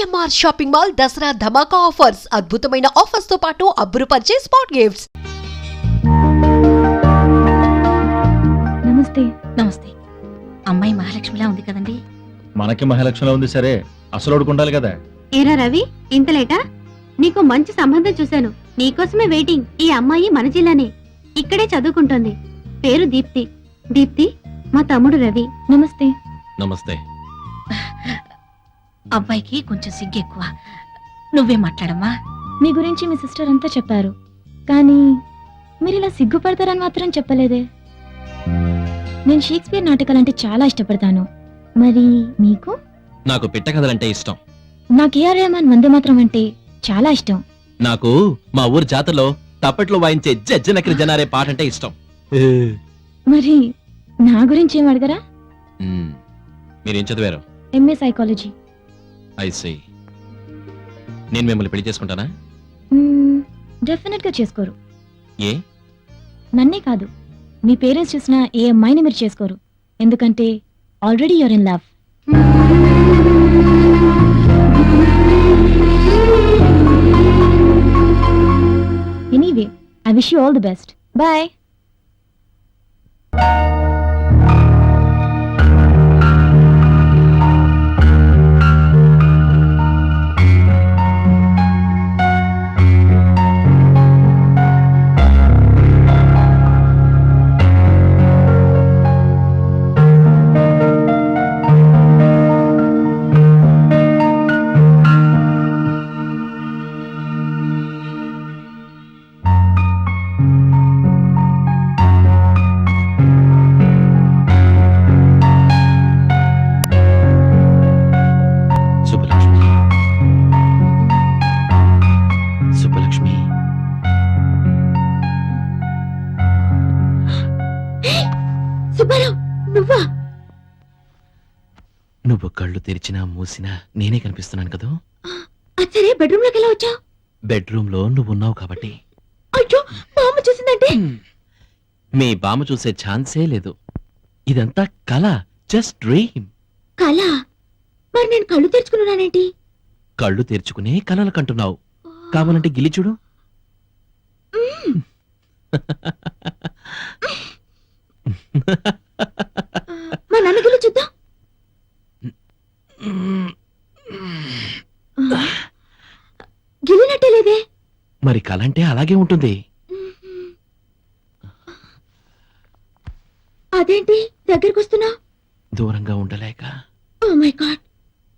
CMR shopping mall Dasara ధమాకా offers. అద్భుతమైన offers తో పాటు అబ్బురుపరిచే స్పాట్ గిఫ్ట్స్. నమస్తే. నమస్తే. అమ్మాయి మహాలక్ష్మిలా ఉంది కదండి. మనకి మహాలక్ష్మిలా ఉంది సరే, అసలు ఉండాలి కదా. ఏరా రవి, ఇంత లేటా? నీకు మంచి సంబంధం చూశాను, నీకోసమే వెయిటింగ్. ఈ అమ్మాయి మన జిల్లానే, ఇక్కడే చదువుకుంటోంది. పేరు దీప్తి. దీప్తి మా తమ్ముడు రవి. నమస్తే. నమస్తే. అబ్బాయికి కొంచెం సిగ్గు ఎక్కువ. నువ్వే మాట్లాడమ్మా. మీ గురించి మీ సిస్టర్ అంతా చెప్పారు, కానీ మీరు ఇలా సిగ్గుపడతారని మాత్రం చెప్పలేదే. నేను షేక్స్పియర్ నాటకాలంటే చాలా ఇష్టపడతాను. మరి మీకు? నాకు పిట్ట కథలంటే ఇష్టం. నాకు ఏఆర్ రెహమాన్ వందే మాత్రం అంటే చాలా ఇష్టం. నాకు మా ఊరు జాతరలో తప్పట్లో వాయించే జజ్జనకరి జనారే పాట అంటే ఇష్టం. మరి నా గురించి ఏం అడగరా? మీరేం చదివారు? MA psychology. ఐసీ. నేను మిమ్మల్ని పెళ్లి చేసుకుంటానా? డెఫినెట్ గా చేసుకోరు. ఏ? నన్నే కాదు, మీ పేరెంట్స్ చూసిన ఏ అమ్మాయిని మీరు చేసుకోరు. ఎందుకంటే already you're in love. Anyway, I wish you all the best. Bye. నువ్వు కళ్ళు తెరిచినా మూసినా నేనే కనిపిస్తున్నాను కదా. సరే, బెడ్రూమ్ లోకి ఎలా వచ్చావు? బెడ్రూమ్ లో నువ్వు ఉన్నావు కాబట్టి. అయ్యో, బామ్మ చూసిందంటే? మీ బామ్మ చూసే ఛాన్సే లేదు. ఇదంతా కళ, జస్ట్ డ్రీమ్. కళ? మరి నేను కళ్ళు తెరుచుకున్నానేంటి? కళ్ళు తెరుచుకునే కలలు కంటున్నావు. కావాలంటే గిలి చూడు. మా నాన్న గిలి చూద్దాం. గిలినట్టే లేదే. మరి కళ అంటే అలాగే ఉంటుంది. అదేంటి దగ్గరికి వస్తున్నా? దూరంగా ఉండలేక. ఓ మై గాడ్,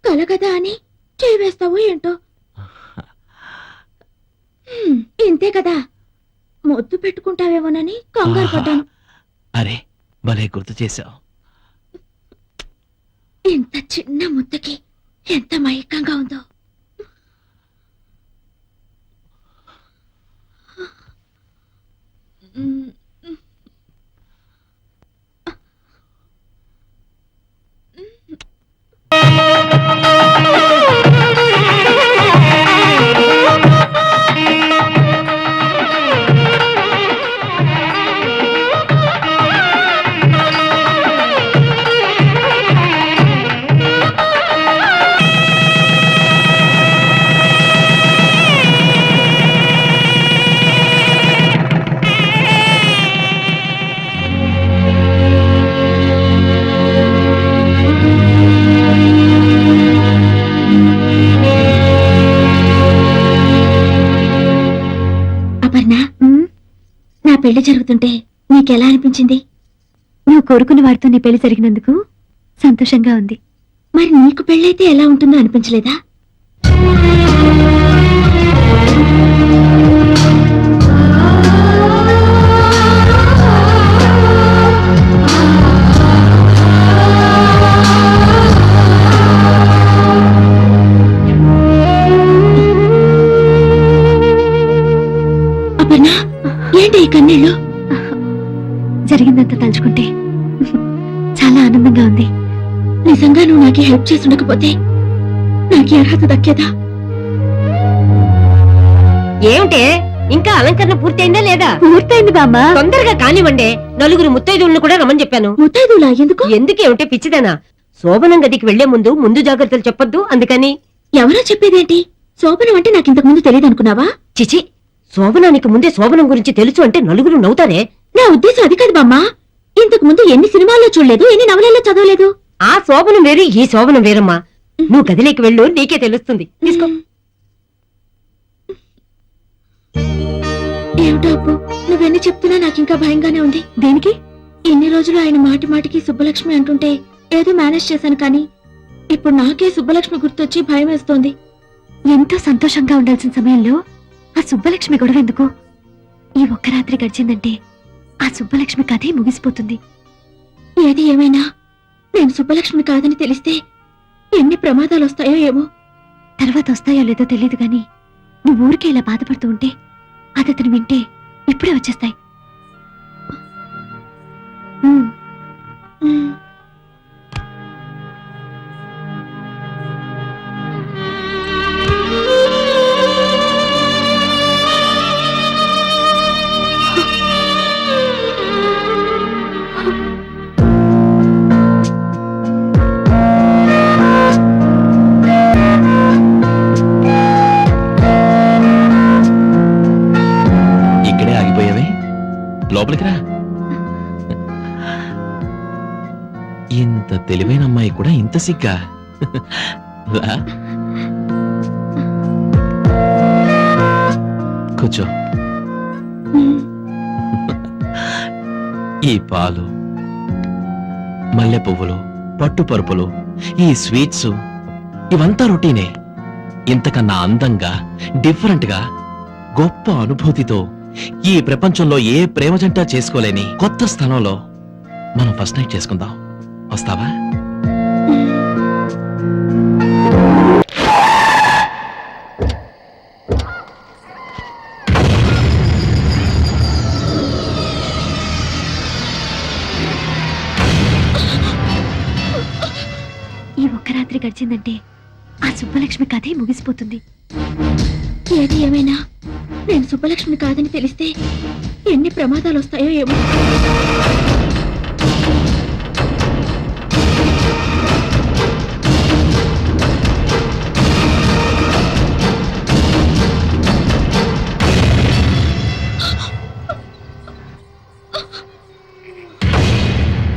కళ కదా అని చేయి వేస్తావో ఏంటో. ఇంతే కదా, ముద్దు పెట్టుకుంటావేమోనని కంగారు పడ్డాను. అరే, భలే గుర్తు చేశావు. ఇంత చిన్న ముద్దకి ఎంత మైకంగా ఉందో. నా పెళ్లి జరుగుతుంటే నీకెలా అనిపించింది? నువ్వు కోరుకున్న వాడితో నీ పెళ్లి జరిగినందుకు సంతోషంగా ఉంది. మరి నీకు పెళ్ళైతే ఎలా ఉంటుందో అనిపించలేదా? అపర్ణ, ఏంటి ఈ కన్నీళ్ళు? జరిగిందంతా తలుచుకుంటే చాలా ఆనందంగా ఉంది. నిజంగా నువ్వు నాకు హెల్ప్ చేసి ఉండకపోతే నాకు అర్హత దక్కేదా? ఏమిటే, ఇంకా అలంకరణ పూర్తయిందా లేదా? పూర్తయింది బామ్మ. తొందరగా కానివ్వండి. నలుగురు ముత్తైదువులను కూడా రమ్మని చెప్పాను. ముత్తైదులా? ఎందుకు? ఎందుకేమిటే పిచ్చిదానా? శోభనం గదికి వెళ్లే ముందు జాగ్రత్తలు చెప్పొద్దు, అందుకని. ఎవరో చెప్పేదేంటి? శోభనం అంటే నాకు ఇంతకు ముందు తెలియదు అనుకున్నావా? చిచి, శోభనానికి ముందే శోభనం గురించి తెలుసు అంటే నలుగురు నవ్వుతారే. నా ఉద్దేశం అది కాదు బామ్మ. ఇంతకు ముందు ఎన్ని సినిమాల్లో చూడలేదు, ఎన్ని నవలల్లో చదవలేదు. ఆ శోభనం వేరు, ఈ శోభనం వేరమ్మా. నువ్వు గదిలోకి వెళ్ళు, నీకే తెలుస్తుంది. తీసుకో. ఏమిటో అప్పు, నువ్వెన్ని చెప్తున్నా నాకు ఇంకా భయంగానే ఉంది. దేనికి? ఇన్ని రోజులు ఆయన మాటి మాటికి సుబ్బలక్ష్మి అంటుంటే ఏదో మేనేజ్ చేశాను, కానీ ఇప్పుడు నాకే సుబ్బలక్ష్మి గుర్తొచ్చి భయం వేస్తోంది. ఎంతో సంతోషంగా ఉండాల్సిన సమయంలో ఆ సుబ్బలక్ష్మి గొడవ ఎందుకు? ఈ ఒక్క రాత్రి గడిచిందంటే ఆ సుబ్బలక్ష్మి కథే ముగిసిపోతుంది. ఏది ఏమైనా నేను సుబ్బలక్ష్మి కాదని తెలిస్తే ఎన్ని ప్రమాదాలు వస్తాయో ఏమో. తర్వాత వస్తాయో లేదో తెలియదు, గాని నువ్వు ఊరికే ఇలా బాధపడుతూ ఉంటే అది అతను వింటే ఇప్పుడే వచ్చేస్తాయి. ఇక్కడే ఆగిపోయావే, లోపలికి రా. ఇంత తెలివైన అమ్మాయి కూడా ఇంత సిగ్గా? రా, కూర్చో. ఈ పాలు, మల్లె పువ్వులు, పట్టు పరుపులు, ఈ స్వీట్స్ ఇవంతా రొటీనే. ఇంతకన్నా అందంగా, డిఫరెంట్ గా, గొప్ప అనుభూతితో ఈ ప్రపంచంలో ఏ ప్రేమ జంట చేసుకోలేని కొత్త స్థలంలో మనం ఫస్ట్ నైట్ చేసుకుందాం. వస్తావా? ఈ ఒక్క రాత్రి గడిచిందంటే ఆ సుబ్బలక్ష్మి కథే ముగిసిపోతుంది. ఏది ఏమైనా నేను సుబ్బలక్ష్మి కాదని తెలిస్తే ఎన్ని ప్రమాదాలు వస్తాయో ఏమో.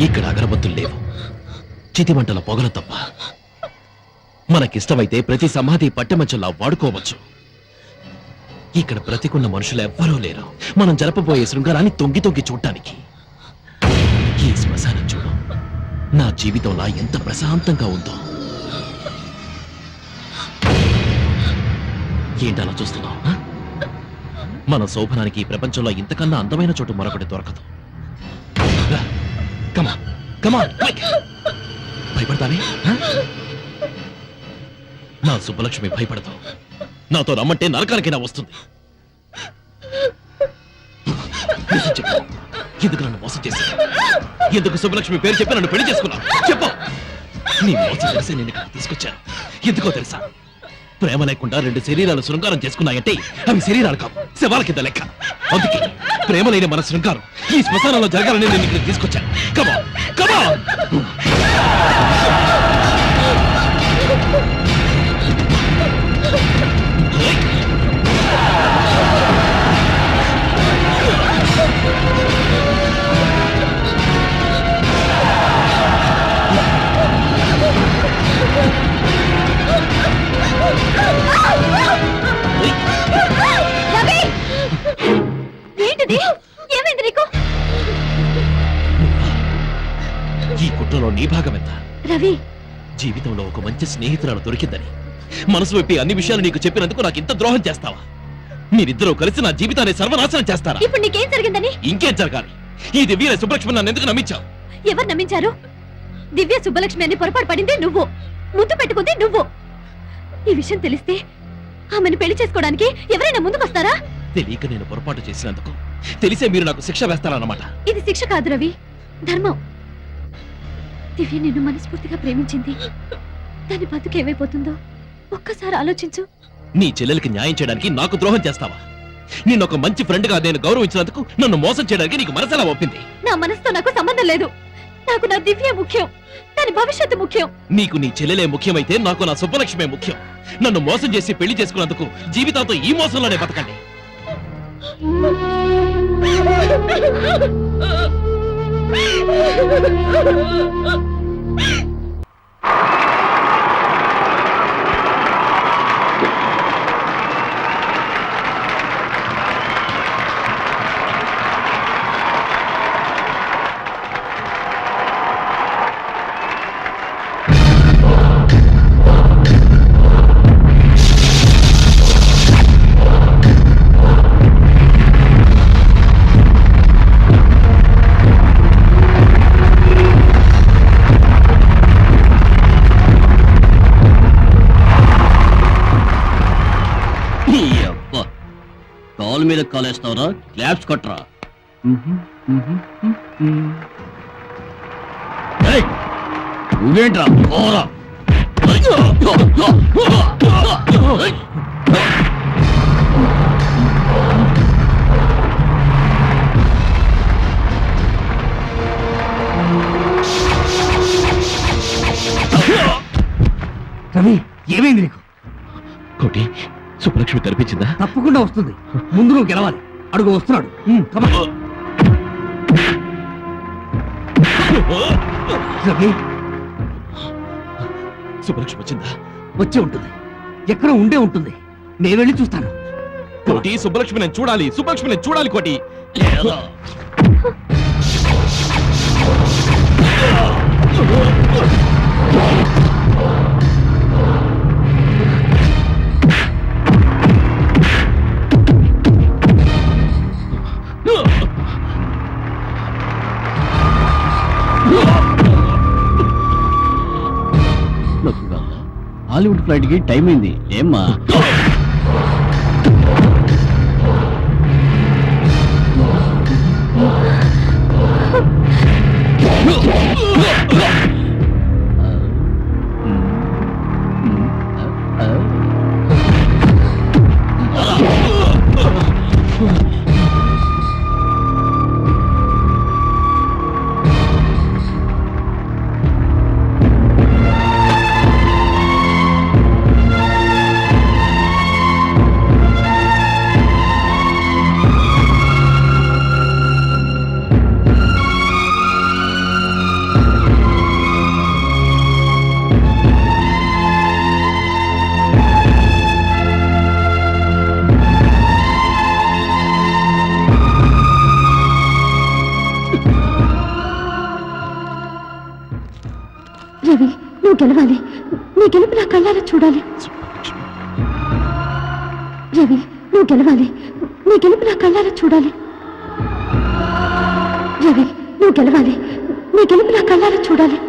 ఇక్కడ అగరబత్తులు లేవు, చితిమంటల పొగలు తప్ప. మనకిష్టమైతే ప్రతి సమాధి పట్టెమంచంలా వాడుకోవచ్చు. ఇక్కడ బ్రతికున్న మనుషులు ఎవ్వరూ లేరు మనం జరపబోయే శృంగారాన్ని తొంగి తొంగి చూడటానికి. ఈ శ్మశానం చూడు, నా జీవితంలా ఎంత ప్రశాంతంగా ఉందో. ఏంటలా చూస్తున్నావు? మన శోభనానికి ఈ ప్రపంచంలో ఇంతకన్నా అందమైన చోటు మరొకటి దొరకదు. రా, come on, come on, quick. భయపడతానే? నా సుబ్బలక్ష్మి భయపడదు. నాతో రమ్మంటే నరకానికైనా వస్తుంది. నిజం చెప్పు, ఎందుకు నన్ను మోసం చేశావు? ఎందుకు సుబ్బలక్ష్మి పేరు చెప్పి నన్ను పెళ్లి చేసుకున్నావు? చెప్పు. నీ మోసం తెలిసి నేను ఇక్కడ తీసుకొచ్చాను. ఎందుకో తెలుసా? ప్రేమ లేకుండా రెండు శరీరాలు శృంగారం చేసుకున్నాయంటే అవి శరీరాలు కావు, శవాల కింద లెక్క. అందుకే ప్రేమ లేని మన శృంగారం ఈ శ్మశానంలో జరగాలని నేను ఇక్కడ తీసుకొచ్చాను. కమా కమా. ఏంటిది? ఏమైంది నీకు? ఈ కుట్రలో నీ భాగం ఎంత? రవి, జీవితంలో ఒక మంచి స్నేహితురాలు దొరికిందని మనసు వైపి అన్ని విషయాలు నీకు చెప్పినందుకు నాకు ఇంత ద్రోహం చేస్తావా? మీరిద్దరూ కలిసి నా జీవితాన్ని సర్వనాశనం చేస్తారా? ఇప్పుడు నీకేం జరిగిందని? ఇంకేం జరగాలి? ఈ దివ్య సుబ్బలక్ష్మి నన్ను ఎందుకు నమ్మించావు? ఎవరు నమ్మించారు? దివ్య సుబ్బలక్ష్మి అని పొరపాటు పడింది నువ్వు, ముద్దు పెట్టుకుంది నువ్వు. ఈ విషయం తెలిస్తే ఆమెను పెళ్లి చేసుకోవడానికి ఎవరైనా ముందుకొస్తారా? తెలియక నేను పొరపాటు చేసినందుకు తెలిసే మీరు నాకు శిక్ష వేస్తారన్నమాట. ఇది శిక్ష కాదు రవి, ధర్మం. దివ్య నిన్ను మనస్ఫూర్తిగా ప్రేమించింది. దాని బతుకు ఏమైపోతుందో ఒక్కసారి ఆలోచించు. నీ చెల్లెలకి న్యాయం చేయడానికి నాకు ద్రోహం చేస్తావా? నిన్ను ఒక మంచి ఫ్రెండ్ గా నేను గౌరవించినందుకు నన్ను మోసం చేయడానికి నీకు మనసెలా ఒప్పింది? నా మనసుతో నాకు సంబంధం లేదు. నాకు నా దివ్య ముఖ్యం, దాని భవిష్యత్తు ముఖ్యం. నీకు నీ చెల్లెలే ముఖ్యమైతే నాకు నా సుబ్బలక్ష్మే ముఖ్యం. నన్ను మోసం చేసి పెళ్లి చేసుకున్నందుకు జీవితాంతో ఈ మోసంలోనే బతకండి. కాలు మీద కాలేస్తావరా, క్లాప్స్ కొట్టరా. నువ్వేంట్రా పోరా. రవి, ఏమైంది నీకు? కోటి, సుబ్బలక్ష్మి కనిపించిందా? తప్పకుండా వస్తుంది. ముందు నువ్వు గెలవాలి. అడుగు వస్తున్నాడు. come on. రవి, సుబ్బలక్ష్మి వచ్చిందా? వచ్చే ఉంటుంది. ఎక్కడ ఉండే ఉంటుంది. నేను వెళ్ళి చూస్తాను. కోటి, సుబ్బలక్ష్మి నేను చూడాలి. సుబ్బలక్ష్మి నేను చూడాలి కోటి. హాలీవుడ్ ఫ్లైట్ కి టైం అయింది. ఏమ్మా? రవి, నువ్వు గెలవాలి. నీ గెలుపు నా కళ్ళారా చూడాలి. రవి, నువ్వు గెలవాలి. నీ గెలుపు నా కళ్ళారా చూడాలి. రవి, నువ్వు గెలవాలి. నీ గెలుపు నా కళ్ళారా చూడాలి.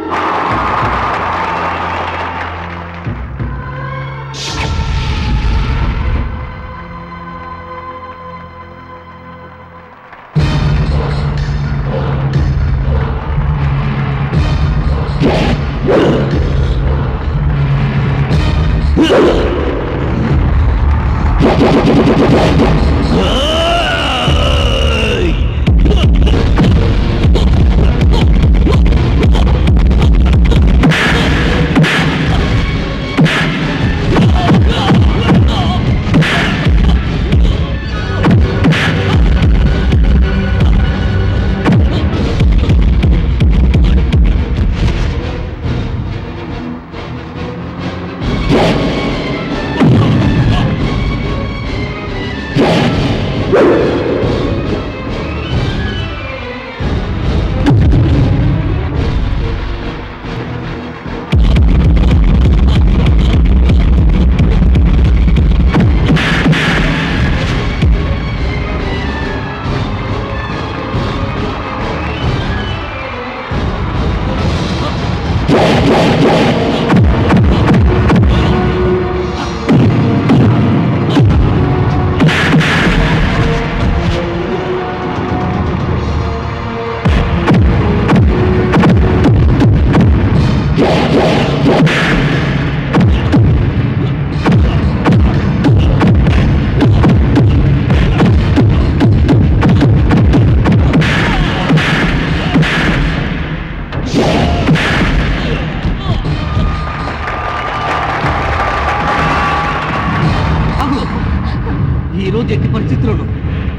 ఈ రోజు ఎట్టి పరిస్థితుల్లోనూ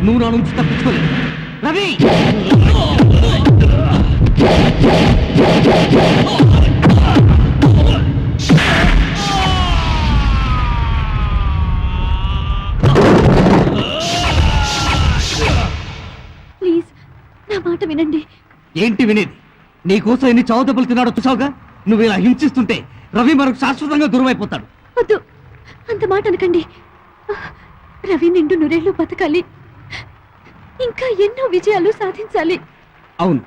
నువ్వు నా నుంచి తప్పించుకోలేదు. రవి ప్లీజ్ నా మాట వినండి. ఏంటి వినేది? నీకోసం ఎన్ని చావు దెబ్బలు తిన్నాడో చూసావుగా. నువ్వు ఇలా హింసిస్తుంటే రవి మనకు శాశ్వతంగా దూరం అయిపోతాడు. వద్దు, అంత మాట అనకండి. రవి నిండు నూరేళ్లు బతకాలి, ఇంకా ఎన్నో విజయాలు సాధించాలి. అవును,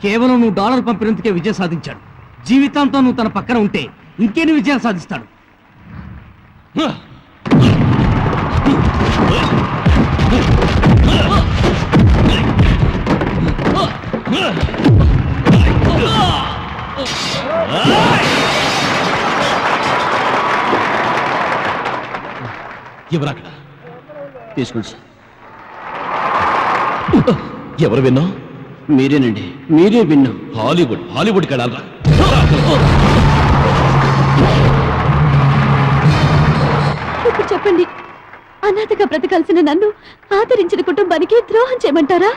కేవలం నువ్వు డాలర్ పంపినందుకే విజయం సాధించాడు. జీవితాంతం నువ్వు తన పక్కన ఉంటే ఇంకెన్ని విజయాలు సాధిస్తాడు. ఎవరక్కడ? తీసుకోండి సార్. ఎవరు విన్నావు? మీరేనండి, మీరే విన్నాం. హాలీవుడ్ కడాలరా. ఇప్పుడు చెప్పండి, అనాథగా బ్రతకాల్సిన నన్ను ఆదరించిన కుటుంబానికి ద్రోహం చేయమంటారా?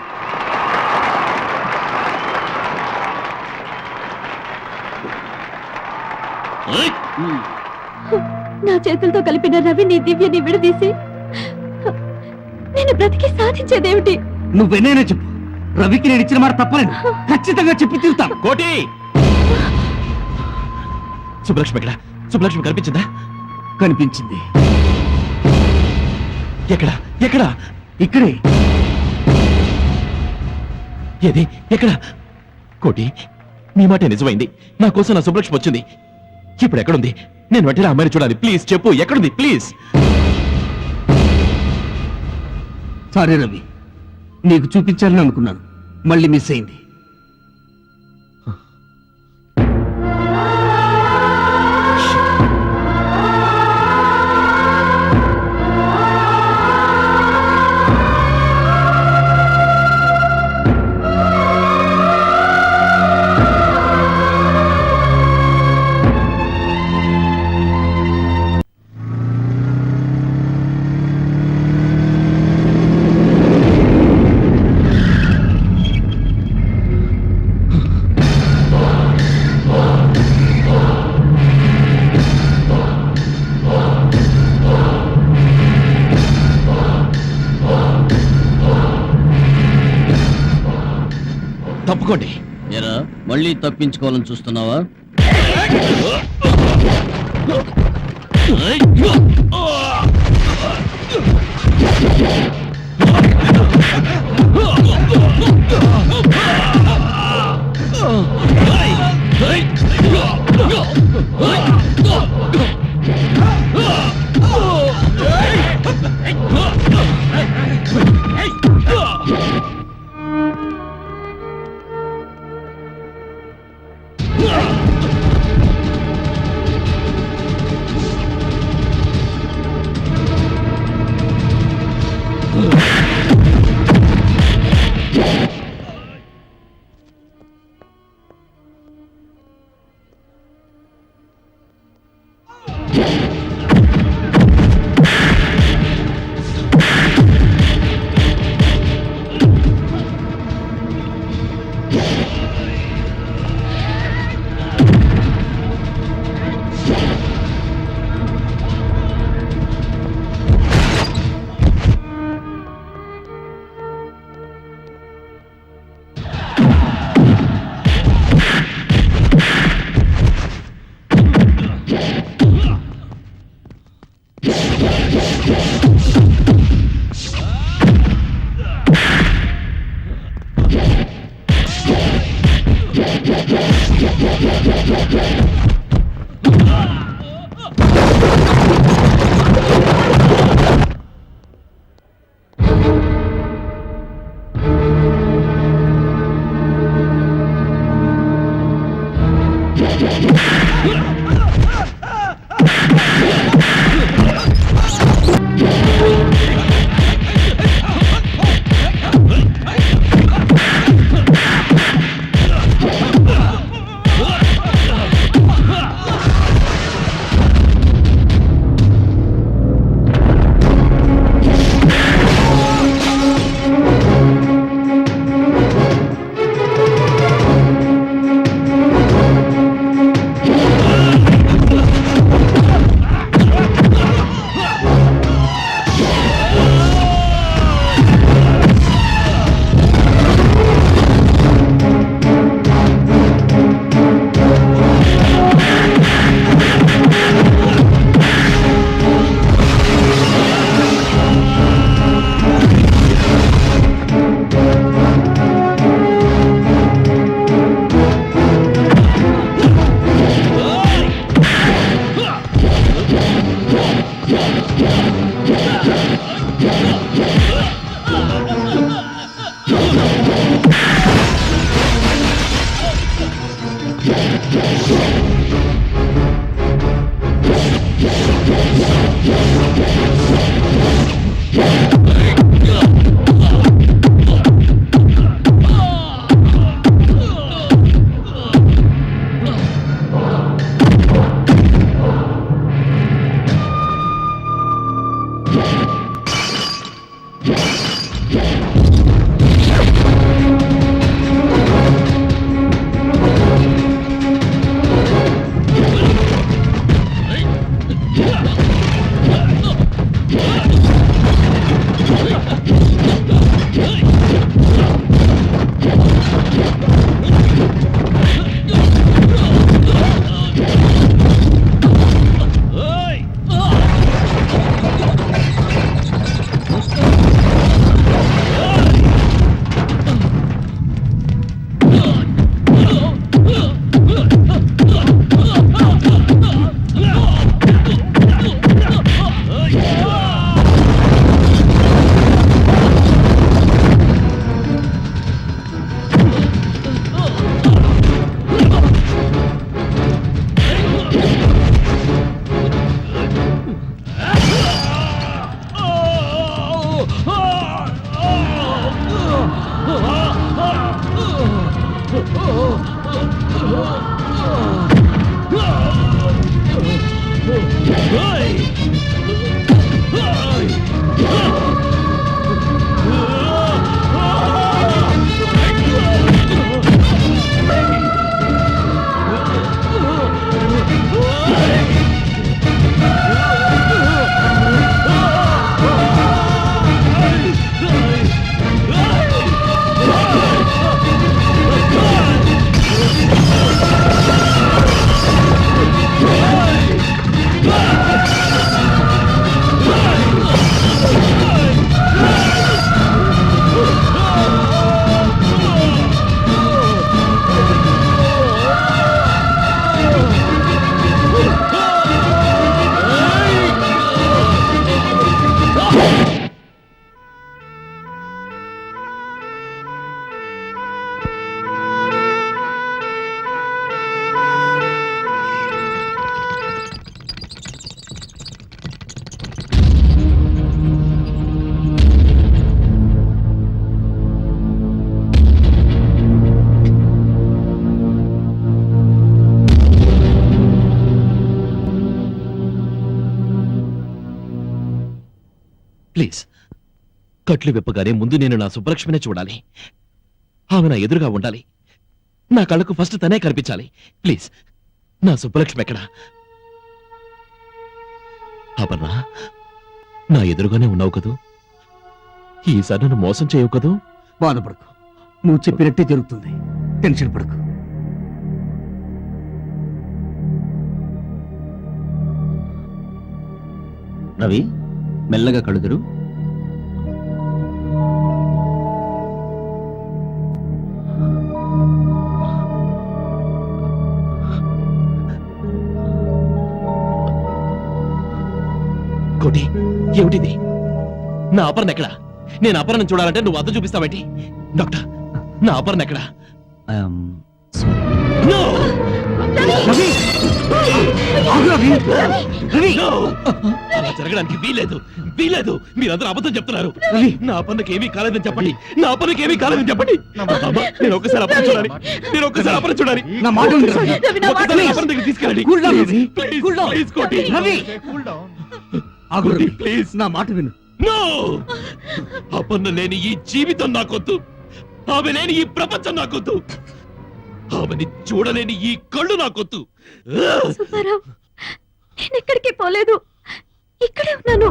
నా చేతులతో కలిపిన రవిని దివ్యని విడదీసి నేను బ్రతికి సాధించేదేమిటి? నువ్వెన్నైనా చెప్పు, రవికి నేను ఇచ్చిన మాట తప్పలేదు. ఖచ్చితంగా చెప్పి తీరుతాను. కోటి! సుబ్బలక్ష్మి ఎక్కడ? సుబ్బలక్ష్మి కనిపించిందా? కనిపించింది. ఎక్కడ? ఎక్కడ? ఇక్కడే. ఏది? ఎక్కడ? కోటి, నీ మాట నిజమైంది. నా కోసం నా సుబ్బలక్ష్మి వచ్చింది. ఇప్పుడు ఎక్కడుంది? నేను వెంటనే అమ్మాయిని చూడాలి. ప్లీజ్ చెప్పు, ఎక్కడుంది? ప్లీజ్. సారీ రవి, నీకు చూపించాలని అనుకున్నాను, మళ్ళీ మిస్ అయింది. తప్పుకోండి. ఎరా, మళ్ళీ తప్పించుకోవాలని చూస్తున్నావా? ప్లీజ్ కట్లు విప్పగానే ముందు నేను నా సుబ్బలక్ష్మినే చూడాలి. ఆమె నా ఎదురుగా ఉండాలి. నా కళ్ళకు ఫస్ట్ తనే కనిపించాలి. ప్లీజ్ నా సుబ్బలక్ష్మి ఎక్కడా? అపర్ణ, నా ఎదురుగానే ఉన్నావు కదూ? ఈసారి నన్ను మోసం చేయవు కదూ? బాధపడకు, నువ్వు చెప్పినట్టే జరుగుతుంది. టెన్షన్ పడకు. రవి మెల్లగా కడుదురు. కోటి, ఏమిటిది? నా అపర్ణ ఎక్కడా? నేను అపర్ణను చూడాలంటే నువ్వు అద్దం చూపిస్తావేంటి? డాక్టర్, నా అపర్ణ ఎక్కడా? No! రవి! ఆగు రవి! రవి! No! అలా జరగడానికి వీలేదు. మీరందరూ అబద్ధం చెప్తున్నారు. రవి! నా అపర్ణకి ఏమీ కాలేదని చెప్పండి. అమ్మా, నేను ఒక్కసారి అపర్ణ చూడాలి. నా మాట విను రవి. ఒక్కసారి అపర్ణ దగ్గరికి తీసుకెళ్ళండి. Cool down, Ravi. Please, Cool down. please, కోటి. రవి! ఆగు రవి. ప్లీజ్, నా మాట విను. నో! అపర్ణ లేని ఈ జీవితం నాకొద్దు. ఆమె లేని ఈ ప్రపంచం నాకొద్దు. ఆమెని చూడలేని ఈ కళ్ళు నాకొద్దు. సుబ్బారావు, నేను ఎక్కడికి పోలేదు, ఇక్కడే ఉన్నాను.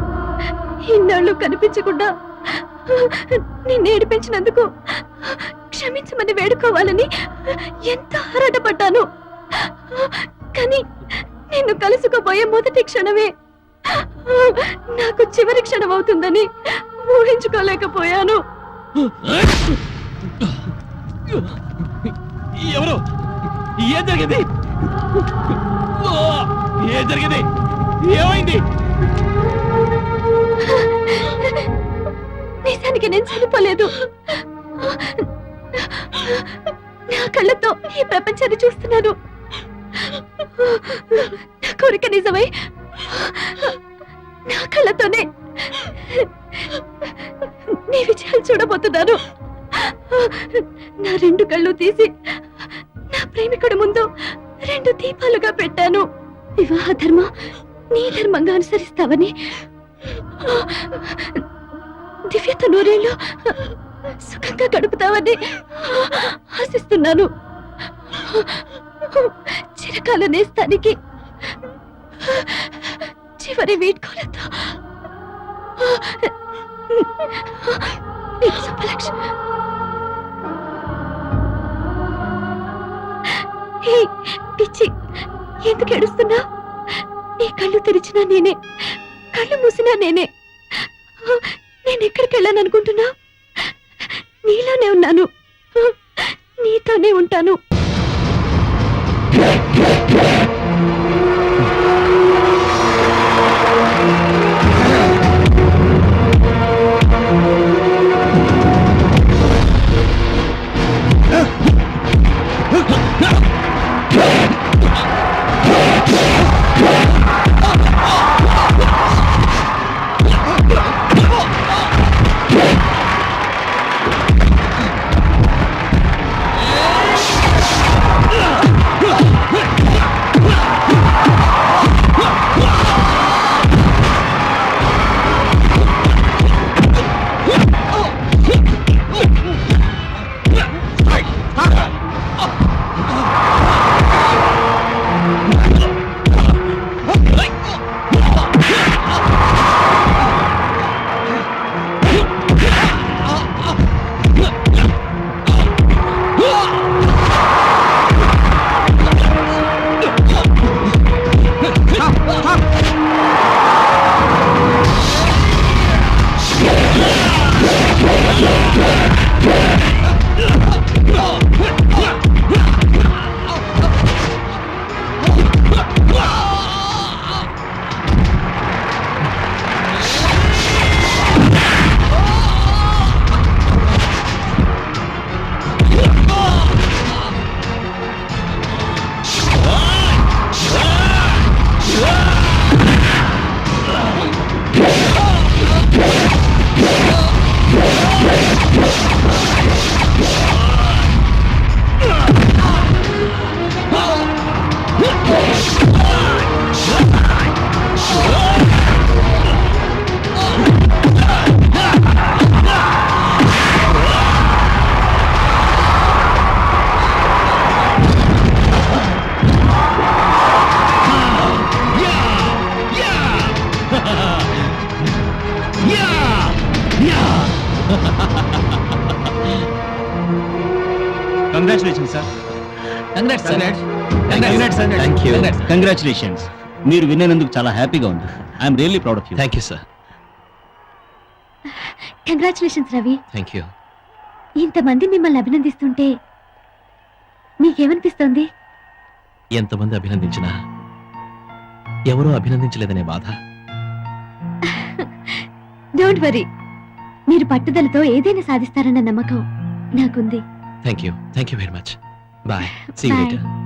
ఇన్నాళ్ళు కనిపించకుండా నిన్ను ఏడిపించినందుకు క్షమించమని వేడుకోవాలని ఎంత ఆరాటపడ్డాను. కానీ నిన్ను కలుసుకోబోయే మొదటి క్షణమే నాకు చివరి క్షణం అవుతుందని ఊహించుకోలేకపోయాను. ఎవరు? ఏం జరిగింది? ఏమైంది? నిజానికి నేను చనిపోలేదు. నా కళ్ళతో ఈ ప్రపంచాన్ని చూస్తున్నాను. నా కోరిక నిజమై నా కళ్ళతోనే నీ విజయాలు చూడబోతున్నాను. నా రెండు కళ్ళు తీసి నా ప్రేమికుడి ముందు రెండు దీపాలుగా పెట్టాను. వివాహ ధర్మం నీ ధర్మంగా అనుసరిస్తావని, దివ్యత నూరేళ్ళు సుఖంగా గడుపుతావని ఆశిస్తున్నాను. చిరకాల నేస్తానికి చివరి వీడ్కోలతో నీ సుబ్బలక్ష్మి. హే పిచ్చి, ఎందుకు ఏడుస్తున్నా? నీ కళ్ళు తెరిచినా నేనే, కళ్ళు మూసినా నేనే. నేను ఎక్కడికి వెళ్ళాను అనుకుంటున్నా? నీలోనే ఉన్నాను, నీతోనే ఉంటాను. Congratulation sir. Thank you. Congratulations. మీరు విన్నందుకు చాలా హ్యాపీగా ఉంది. I'm really proud of you. Thank you sir. Congratulations Ravi. Thank you. ఇంతమంది మిమ్మల్ని అభినందిస్తుంటే మీకేమనిపిస్తోంది? ఎంతమంది అభినందించినా ఎవరూ అభినందించలేదనే బాధ. డోంట్ వరీ, మీరు పట్టుదలతో ఏదైనా సాధిస్తారన్న నమ్మకం నాకుంది. Thank you very much. Bye. See you Bye. Later.